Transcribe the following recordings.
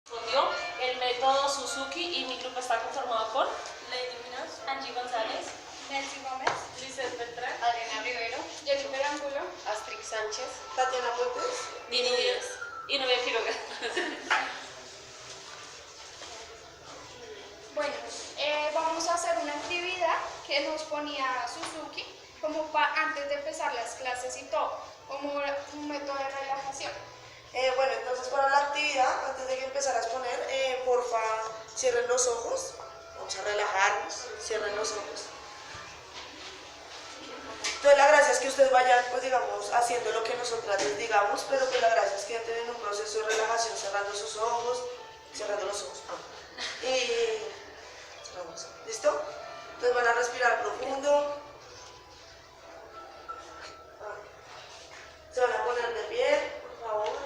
Respondió el método Suzuki y mi grupo está conformado por Lady Minos, Angie González, Nancy Gómez, Lizeth Beltrán, Adriana Rivero, Jennifer Angulo, Astrid Sánchez, Tatiana Puentes, Dini Díaz y Nubia Quiroga. Bueno, vamos a hacer una actividad que nos ponía Suzuki como antes de empezar las clases y todo, como un método de relajación. Bueno, entonces para la actividad, antes de que empezaras a poner, porfa, cierren los ojos. Vamos a relajarnos, cierren los ojos. Entonces la gracia es que ustedes vayan, pues digamos, haciendo lo que nosotras les digamos, pero pues la gracia es que entren en un proceso de relajación, cerrando sus ojos, cerrando los ojos. Y cerramos. ¿Listo? Entonces van a respirar profundo. Se van a poner de pie, por favor.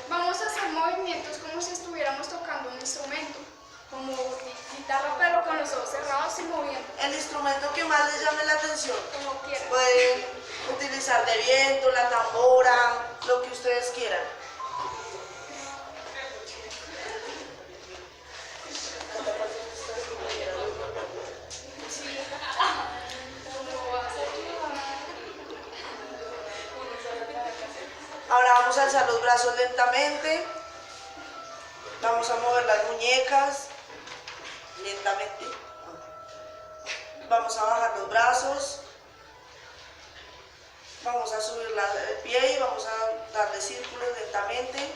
Vamos a hacer movimientos como si estuviéramos tocando un instrumento, como guitarra pero con los ojos cerrados y moviendo, El instrumento que más les llame la atención. como quieran. Pueden utilizar de viento, la tambora, lo que ustedes quieran. Ahora vamos a alzar los brazos lentamente. Vamos a mover las muñecas lentamente. Vamos a bajar los brazos. Vamos a subir el pie y vamos a darle círculos lentamente.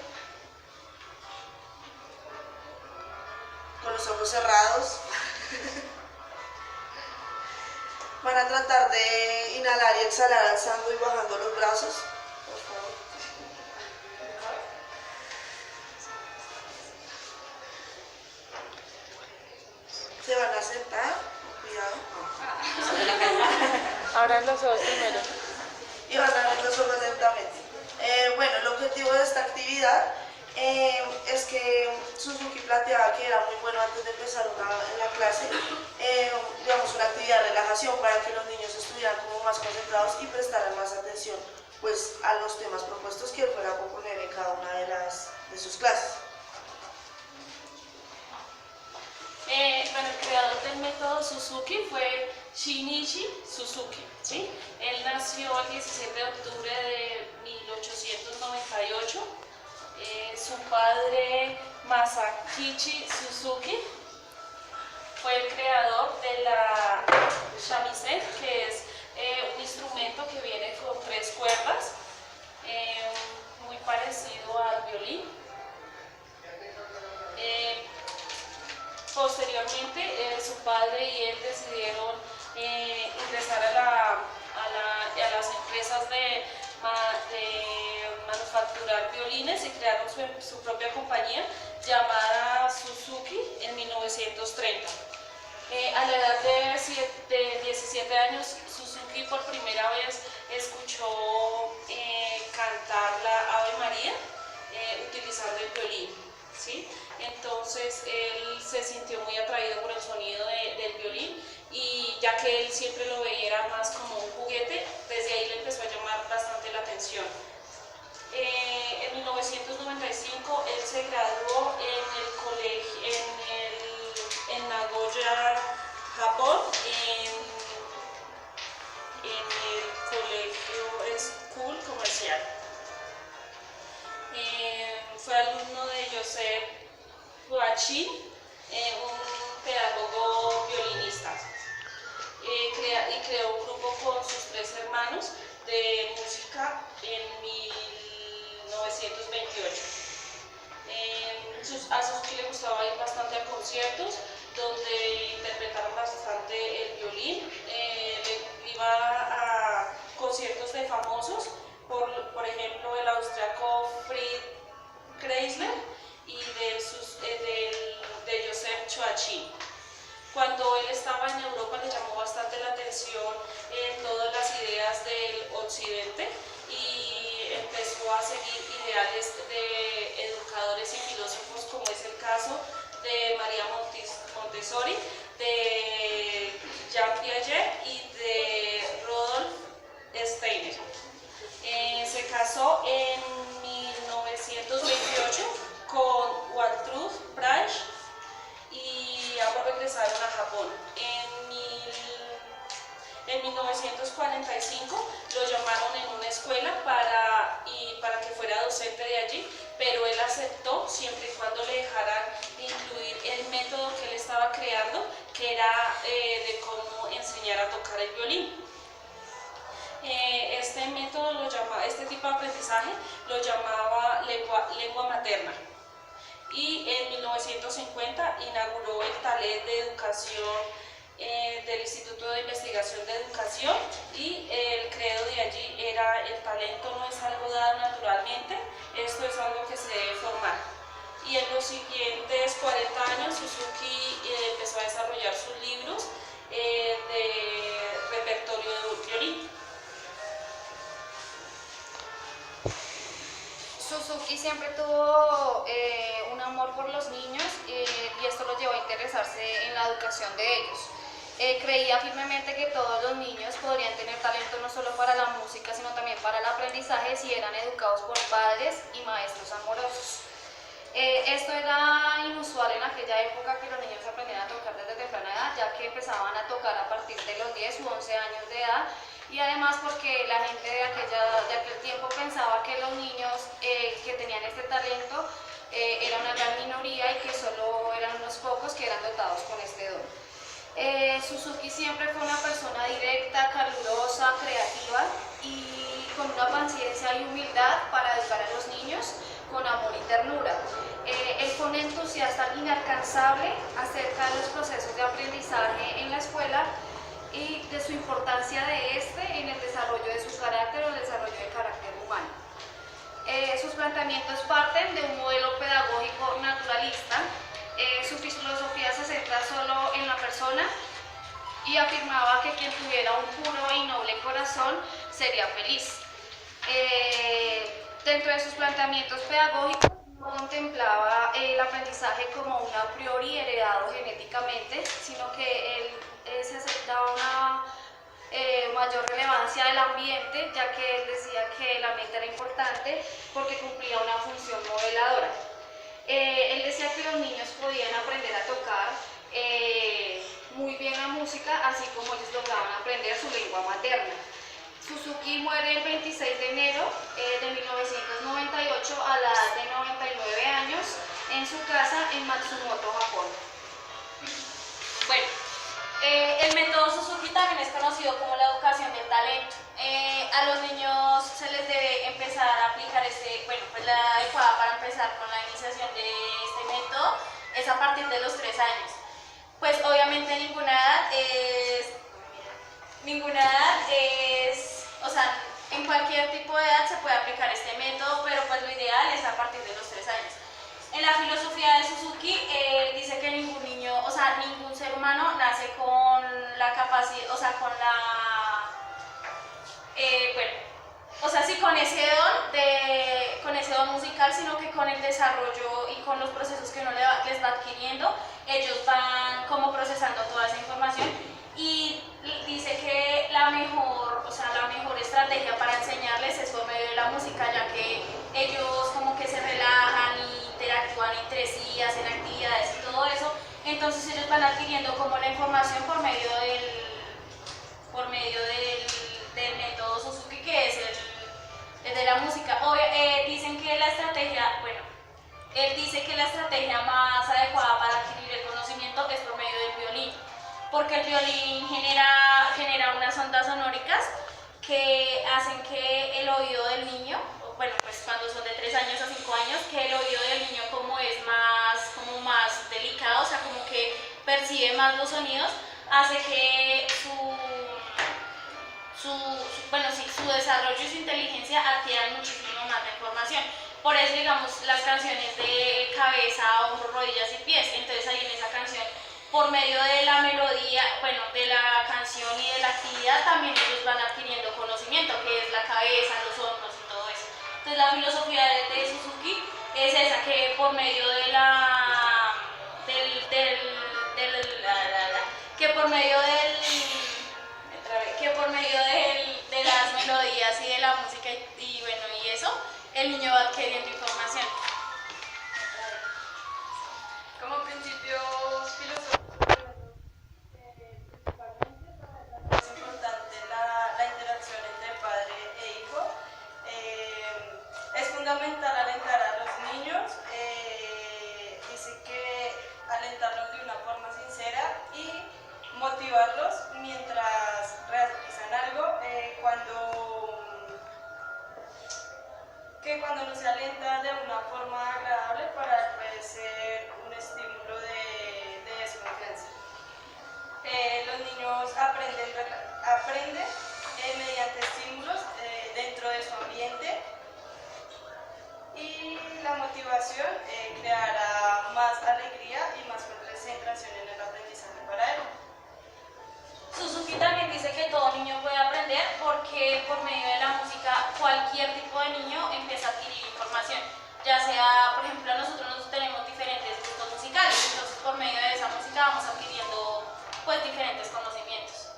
Con los ojos cerrados. Van a tratar de inhalar y exhalar alzando y bajando los brazos. Por favor. Se van a sentar, cuidado. Abran los ojos primero. Y van a abrir los ojos lentamente. Bueno, el objetivo de esta actividad es que Suzuki planteaba que era muy bueno antes de empezar en la clase, digamos una actividad de relajación para que los niños estuvieran como más concentrados y prestaran más atención pues, a los temas propuestos que él fuera a proponer en cada una de sus clases. Bueno, el creador del método Suzuki fue Shinichi Suzuki, ¿sí? Él nació el 17 de octubre de 1898. Su padre, Masakichi Suzuki, fue el creador de la shamisen, que es un instrumento que viene con 3 cuerdas, muy parecido al violín. Posteriormente, su padre y él decidieron ingresar a las empresas de manufacturar violines y crearon su propia compañía llamada Suzuki en 1930. A la edad de 17 años, Suzuki por primera vez escuchó cantar la Ave María utilizando el violín, ¿sí? Entonces él se sintió muy atraído por el sonido del violín y ya que él siempre lo veía era más como un juguete, desde ahí le empezó a llamar bastante la atención. En 1995 él se graduó en el colegio, en Nagoya, Japón, en el colegio School Comercial. Fue alumno de Joseph Joachim, un pedagogo violinista, y creó un grupo con sus 3 hermanos de música en 1928. A Suzuki le gustaba ir bastante a conciertos donde interpretaron bastante el violín. Iba a conciertos de famosos, por ejemplo el austriaco Friedrich Kreisler y de Joseph Joachim. Cuando él estaba en Europa le llamó bastante la atención todas las ideas del occidente y empezó a seguir ideales de educadores y filósofos como es el caso de María Montessori, de Jean Piaget y de Rudolf Steiner. Se casó en 1945 lo llamaron en una escuela para que fuera docente de allí, pero él aceptó siempre y cuando le dejaran incluir el método que él estaba creando, que era de cómo enseñar a tocar el violín. Este método este tipo de aprendizaje lo llamaba lengua materna. Y en 1950 inauguró el taller de educación del Instituto de Investigación de Educación, y el credo de allí era: el talento no es algo dado naturalmente, esto es algo que se debe formar. Y en los siguientes 40 años Suzuki empezó a desarrollar sus libros de repertorio de violín. Suzuki siempre tuvo un amor por los niños y esto lo llevó a interesarse en la educación de ellos. Creía firmemente que todos los niños podrían tener talento no solo para la música, sino también para el aprendizaje si eran educados por padres y maestros amorosos. Esto era inusual en aquella época, que los niños aprendieran a tocar desde temprana edad, ya que empezaban a tocar a partir de los 10 u 11 años de edad, y además porque la gente de aquel tiempo pensaba que los niños que tenían este talento era una gran minoría y que solo eran unos pocos que eran dotados con este don. Suzuki siempre fue una persona directa, calurosa, creativa y con una paciencia y humildad para educar a los niños con amor y ternura. Él fue un entusiasta inalcanzable acerca de los procesos de aprendizaje en la escuela y de su importancia de en el desarrollo de su carácter o el desarrollo del carácter humano. Sus planteamientos parten de un modelo pedagógico naturalista. Su filosofía se centra solo en la persona y afirmaba que quien tuviera un puro y noble corazón sería feliz. Dentro de sus planteamientos pedagógicos no contemplaba el aprendizaje como un a priori heredado genéticamente, sino que él se daba una mayor relevancia del ambiente, ya que él decía que el ambiente era importante porque cumplía una función modeladora. Él decía que los niños podían aprender a tocar muy bien la música, así como ellos lograban aprender su lengua materna. Suzuki muere el 26 de enero de 1998 a la edad de 99 años en su casa en Matsumoto, Japón. Bueno, el método Suzuki también es conocido como la educación del talento. A los niños se les debe empezar a aplicar la adecuada para empezar con la iniciación de este método es a partir de los 3 años. Pues obviamente ninguna edad es, o sea, en cualquier tipo de edad se puede aplicar este método, pero pues lo ideal es a partir de los 3 años. En la filosofía de Suzuki dice que ningún niño, o sea, ningún ser humano nace con la capacidad, o sea, con ese don musical, sino que con el desarrollo y con los procesos que uno les va adquiriendo, ellos van como procesando toda esa información, y dice que la mejor estrategia para enseñarles es por medio de la música, ya que ellos como que se relajan y interactúan entre sí, hacen actividades y todo eso, entonces ellos van adquiriendo como la información por medio del método Suzuki, que es el de la música. Dicen que él dice que la estrategia más adecuada para adquirir el conocimiento es por medio del violín, porque el violín genera unas ondas sonóricas que hacen que el oído del niño, pues cuando son de 3 años a 5 años, que el oído del niño como es más delicado, o sea, como que percibe más los sonidos, hace que su desarrollo y su inteligencia adquieran muchísimo más la información. Por eso, digamos, las canciones de cabeza, hombros, rodillas y pies, entonces ahí en esa canción, por medio de la melodía, de la canción y de la actividad, también ellos van adquiriendo conocimiento, que es la cabeza, los hombros y todo eso. Entonces la filosofía de Suzuki es esa, que por medio de de las melodías y de la música y eso, el niño va adquiriendo información. Como principios filosóficos, Es importante fundamental alentar a los niños. Dice que alentarlos de una forma sincera y motivarlos mientras realizan algo. Cuando no se alienta de una forma agradable, para puede ser un estímulo de desconfianza. Los niños aprenden mediante estímulos dentro de su ambiente, y la motivación creará más alegría y más concentración en el aprendizaje para él. Suzuki también dice que todo niño puede aprender porque por medio de la música cualquier tipo de niño empieza a adquirir información. Ya sea, por ejemplo, nosotros tenemos diferentes gustos musicales, entonces por medio de esa música vamos adquiriendo pues diferentes conocimientos.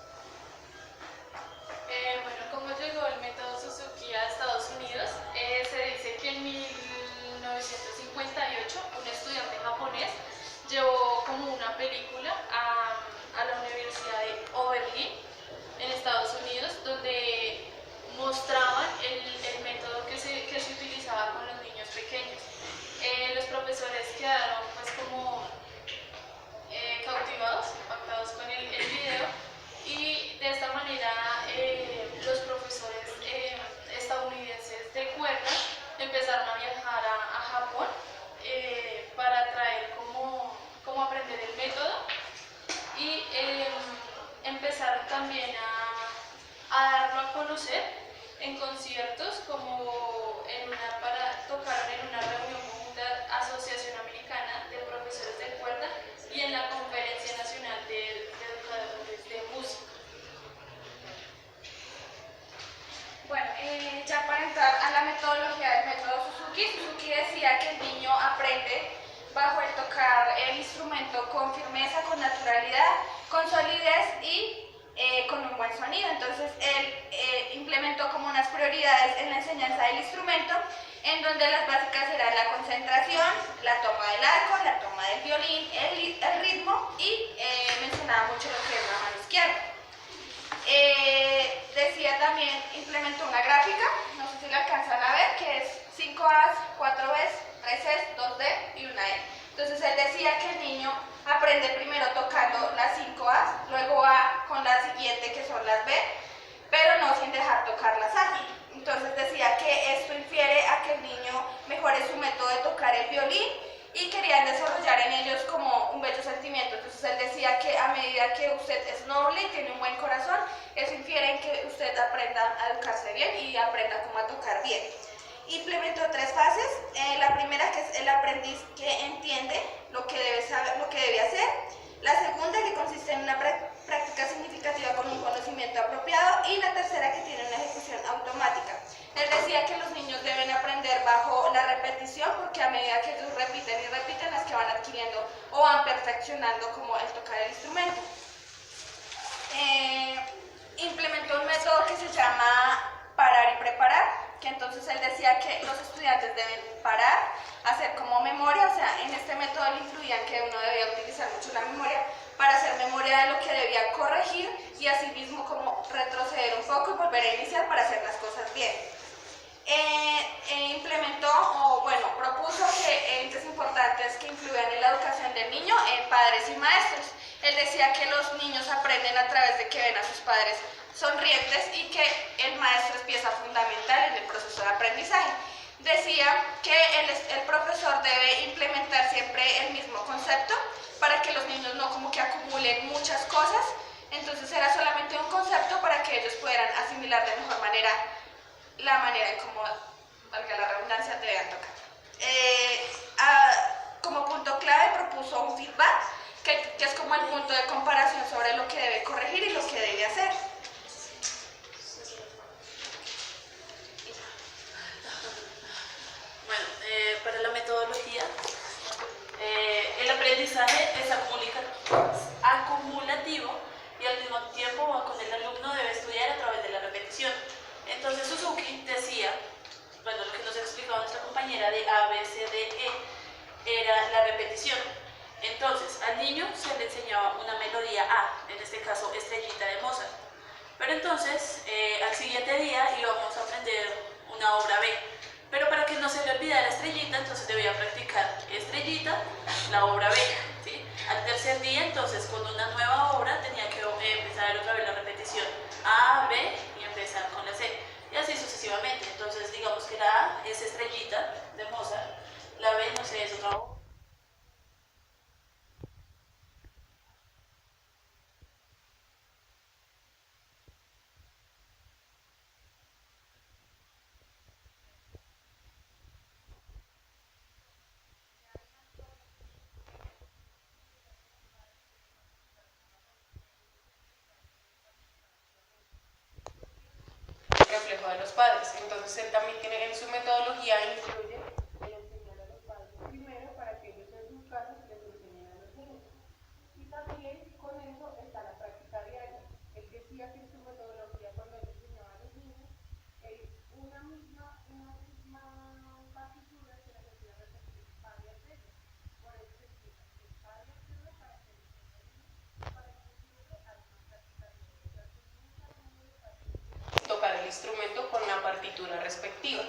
Bueno, ¿cómo llegó el método Suzuki a Estados Unidos? Se dice que en 1958 un estudiante japonés llevó como una película a la Universidad de Oberlin en Estados Unidos, donde mostraban el método que se utilizaba con los niños pequeños. Los profesores quedaron pues como cautivados, impactados con el video, y de esta manera los profesores estadounidenses de cuerda empezaron a viajar a Japón para traer cómo aprender el método, y empezaron también a darlo a conocer en conciertos, como tocaron en una reunión conjunta Asociación Americana de Profesores de Cuerda y en la Conferencia Nacional de Educadores de Música. Bueno, ya para entrar a la metodología del método Suzuki, Suzuki decía que el niño aprende bajo el tocar el instrumento con firmeza, con naturalidad, con solidez y con un buen sonido. Entonces él implementó como unas prioridades en la enseñanza del instrumento, en donde las básicas eran la concentración, la toma del arco, la toma del violín, el ritmo, y mencionaba mucho lo que es la mano izquierda. Decía también, implementó una gráfica, no sé si la alcanzan a ver, que es 5As, 4Bs, 3Es, 2D y una E. Entonces él decía que el niño aprende primero tocando las 5As, luego va con la siguiente que son las B, pero no sin dejar tocar las A. Entonces decía que esto infiere a que el niño mejore su método de tocar el violín, y querían desarrollar en ellos como un bello sentimiento. Entonces él decía que a medida que usted es noble y tiene un buen corazón, eso infiere en que usted aprenda a educarse bien y aprenda cómo a tocar bien. Implementó 3 fases. La primera, que es el aprendiz que entiende lo que debe saber, lo que debe hacer. La segunda, que consiste en una práctica significativa con un conocimiento apropiado, y la tercera, que tiene una ejecución automática. Él decía que los niños deben aprender bajo la repetición, porque a medida que ellos repiten y repiten es que van adquiriendo o van perfeccionando como el tocar el instrumento. Implementó un método que se llama parar y preparar, que entonces él decía que los estudiantes deben parar, hacer como memoria, o sea, en este método le influían que uno debía utilizar mucho la memoria para hacer memoria de lo que debía corregir, y asimismo como retroceder un poco y volver a iniciar para hacer las cosas bien. Propuso que entes importantes que influyan en la educación del niño, padres y maestros. Él decía que los niños aprenden a través de que ven a sus padres sonrientes, y que el maestro es pieza fundamental en el proceso de aprendizaje. Decía que el profesor debe implementar siempre el mismo concepto para que los niños no como que acumulen muchas cosas. Entonces era solamente un concepto para que ellos pudieran asimilar de mejor manera la manera en cómo, valga la redundancia, debían tocar. Como punto clave propuso un feedback, que es como el punto de comparación sobre lo que debe corregir y lo que debe hacer. Bueno, para la metodología, el aprendizaje es acumulativo, y al mismo tiempo con el alumno debe estudiar a través de la repetición. Entonces Suzuki decía, bueno, lo que nos explicaba nuestra compañera de A, B, C, D, E, era la repetición. Entonces al niño se le enseñaba una melodía A, en este caso Estrellita de Mozart. Pero entonces al siguiente día íbamos a aprender una obra B. Pero para que no se Estrellita, entonces debía practicar Estrellita, la obra bella, ¿sí? Al tercer día, entonces, con una nueva obra tenía que empezar otra vez la repetición A, B y empezar con la C, y así sucesivamente. Entonces, digamos que la A es Estrellita de Mozart, la B, no sé, es otra obra. Reflejo de los padres. Entonces él también tiene en su metodología incluye el enseñar a los padres primero para que ellos en sus casas les enseñen a los niños. Y también con eso está la práctica diaria. Él decía que en su metodología cuando él enseñaba a los niños, una misma partitura se las hacía repetir varias veces. Por eso se explica que es varias veces para que los niños para que siempre hagan una práctica diaria. Tocar el instrumento con la partitura respectiva.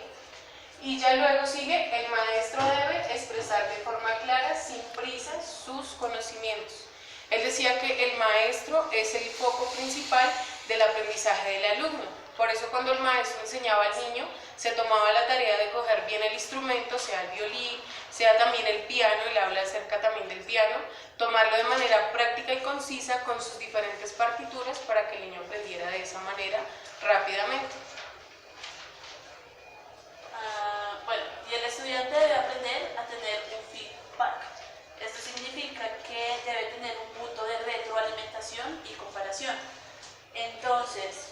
Y ya luego sigue, el maestro debe expresar de forma clara, sin prisa, sus conocimientos. Él decía que el maestro es el foco principal del aprendizaje del alumno. Por eso cuando el maestro enseñaba al niño, se tomaba la tarea de coger bien el instrumento, sea el violín, sea también el piano, él habla acerca también del piano, tomarlo de manera práctica y concisa con sus diferentes partituras para que el niño aprendiera de esa manera rápidamente. Bueno, y el estudiante debe aprender a tener un feedback. Esto significa que debe tener un punto de retroalimentación y comparación. Entonces,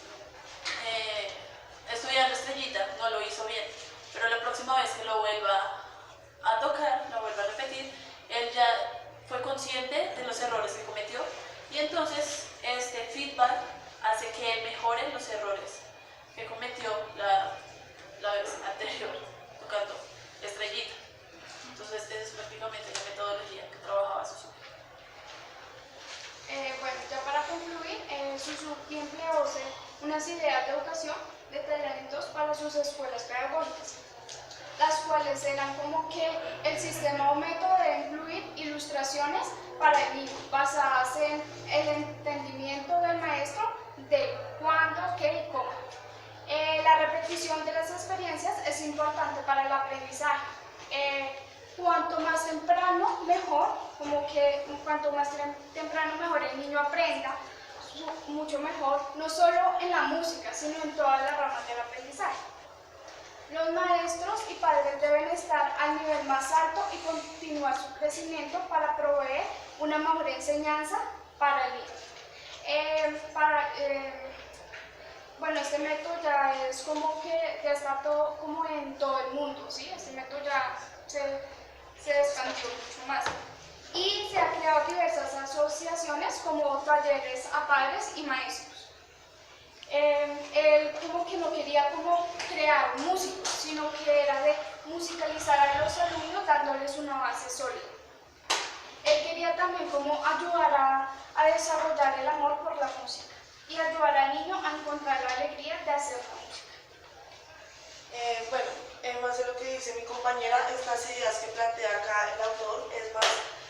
estudiando Estrellita no lo hizo bien, pero la próxima vez que lo vuelva a tocar, lo vuelva a repetir, él ya fue consciente de los errores que cometió y entonces este feedback hace que él mejore los errores que cometió la vez anterior tocando Estrellita. Entonces esa es prácticamente la metodología que trabajaba Suzuki. Bueno, ya para concluir, Suzuki empleó unas ideas de educación de talentos para sus escuelas pedagógicas, las cuales eran como que el sistema o método de incluir ilustraciones para el niño, basadas en el entendimiento del maestro de cuándo, qué y cómo. La repetición de las experiencias es importante para el aprendizaje. Cuanto más temprano, mejor, como que cuanto más temprano mejor el niño aprenda, mucho mejor, no solo en la música, sino en todas las ramas del aprendizaje. Los maestros y padres deben estar al nivel más alto y continuar su crecimiento para proveer una mejor enseñanza para el niño. Bueno, este método ya es como que ya está todo como en todo el mundo, ¿sí? Este método ya se expandió mucho más. Y se han creado diversas asociaciones como talleres a padres y maestros. Él como que no quería como crear músicos, sino que era de musicalizar a los alumnos dándoles una base sólida. Él quería también como ayudar a desarrollar el amor por la música y ayudar al niño a encontrar la alegría de hacer la música. Bueno, en base a lo que dice mi compañera, estas ideas que plantea acá el autor es más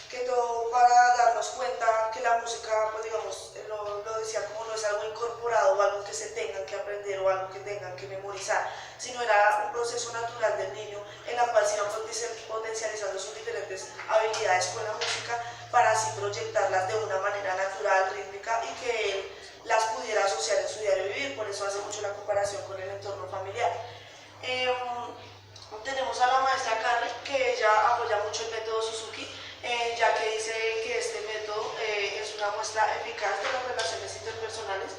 que todo para darnos cuenta que la música, pues digamos, lo decía como no es algo incorporado o algo que se tengan que aprender o algo que tengan que memorizar, sino era un proceso natural del niño en la cual se iban potencializando sus diferentes habilidades con la música para así proyectarlas de una manera natural, rítmica y que él las pudiera asociar en su diario vivir. Por eso hace mucho la comparación con el entorno familiar. Tenemos a la maestra Carly, que ella apoya mucho el método Suzuki, ya que dice que este método es una muestra eficaz de las relaciones interpersonales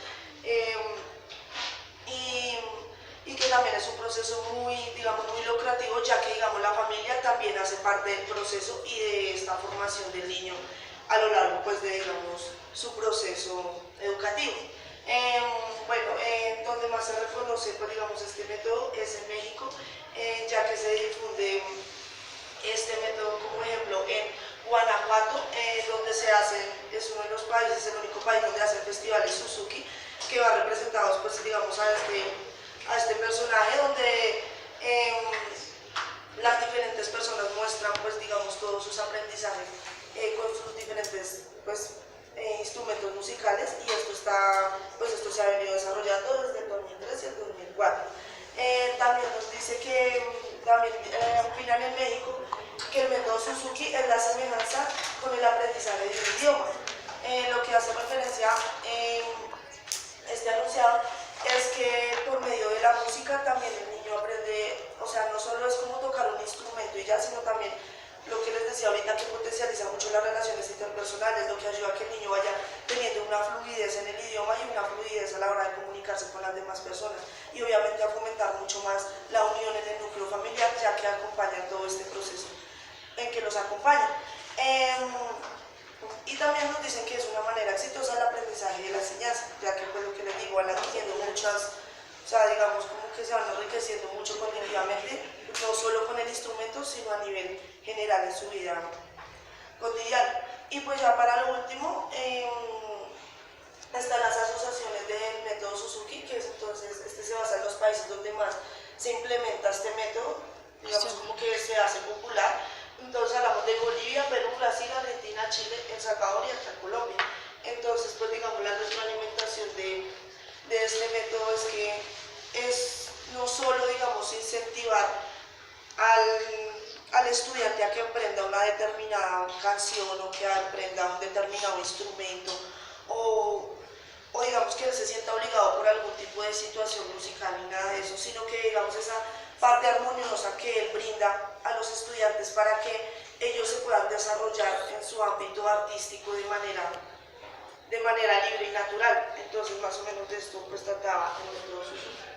y que también es un proceso muy, digamos, muy lucrativo, ya que, digamos, la familia también hace parte del proceso y de esta formación del niño a lo largo, pues, de, digamos, su proceso educativo. Bueno, donde más se reconoce, pues, digamos, este método es en México, ya que se difunde este método como ejemplo en Guanajuato, donde se hacen, es uno de los países, el único país donde hacen festivales Suzuki, que va representados, pues, digamos, a este personaje, donde las diferentes diferentes personas muestran, pues digamos, todos sus aprendizajes con sus diferentes, pues, instrumentos musicales, y esto se ha venido desarrollando desde el 2003 y el 2004. También nos dice que también opinan en México que el método Suzuki es la semejanza con el aprendizaje de un idioma. Lo que hace referencia este anunciado es que por medio de la música también el niño aprende, o sea, no solo es como tocar un instrumento y ya, sino también lo que les decía ahorita, que potencializa mucho las relaciones interpersonales, lo que ayuda a que el niño vaya teniendo una fluidez en el idioma y una fluidez a la hora de comunicarse con las demás personas, y obviamente a fomentar mucho más la unión en el núcleo familiar, ya que acompaña todo este proceso en que los acompaña. Y también nos dicen que es una manera exitosa el aprendizaje de la enseñanza, ya que pues lo que les digo, van adquiriendo muchas, o sea, digamos como que se van enriqueciendo mucho cognitivamente, no solo con el instrumento, sino a nivel general en su vida cotidiana. Y pues ya para lo último, están las asociaciones del método Suzuki, que es, entonces este se basa en los países donde más se implementa este método, digamos como que se hace popular. Entonces hablamos de Bolivia, Perú, Brasil, Argentina, Chile, El Salvador y hasta Colombia. Entonces, pues digamos, la retroalimentación de este método es que es no solo, digamos, incentivar al estudiante a que aprenda una determinada canción o que aprenda un determinado instrumento, o digamos que él se sienta obligado por algún tipo de situación musical ni nada de eso, sino que digamos esa parte armoniosa que él brinda a los estudiantes para que ellos se puedan desarrollar en su ámbito artístico de manera libre y natural. Entonces más o menos de esto pues trataba el método Suzuki.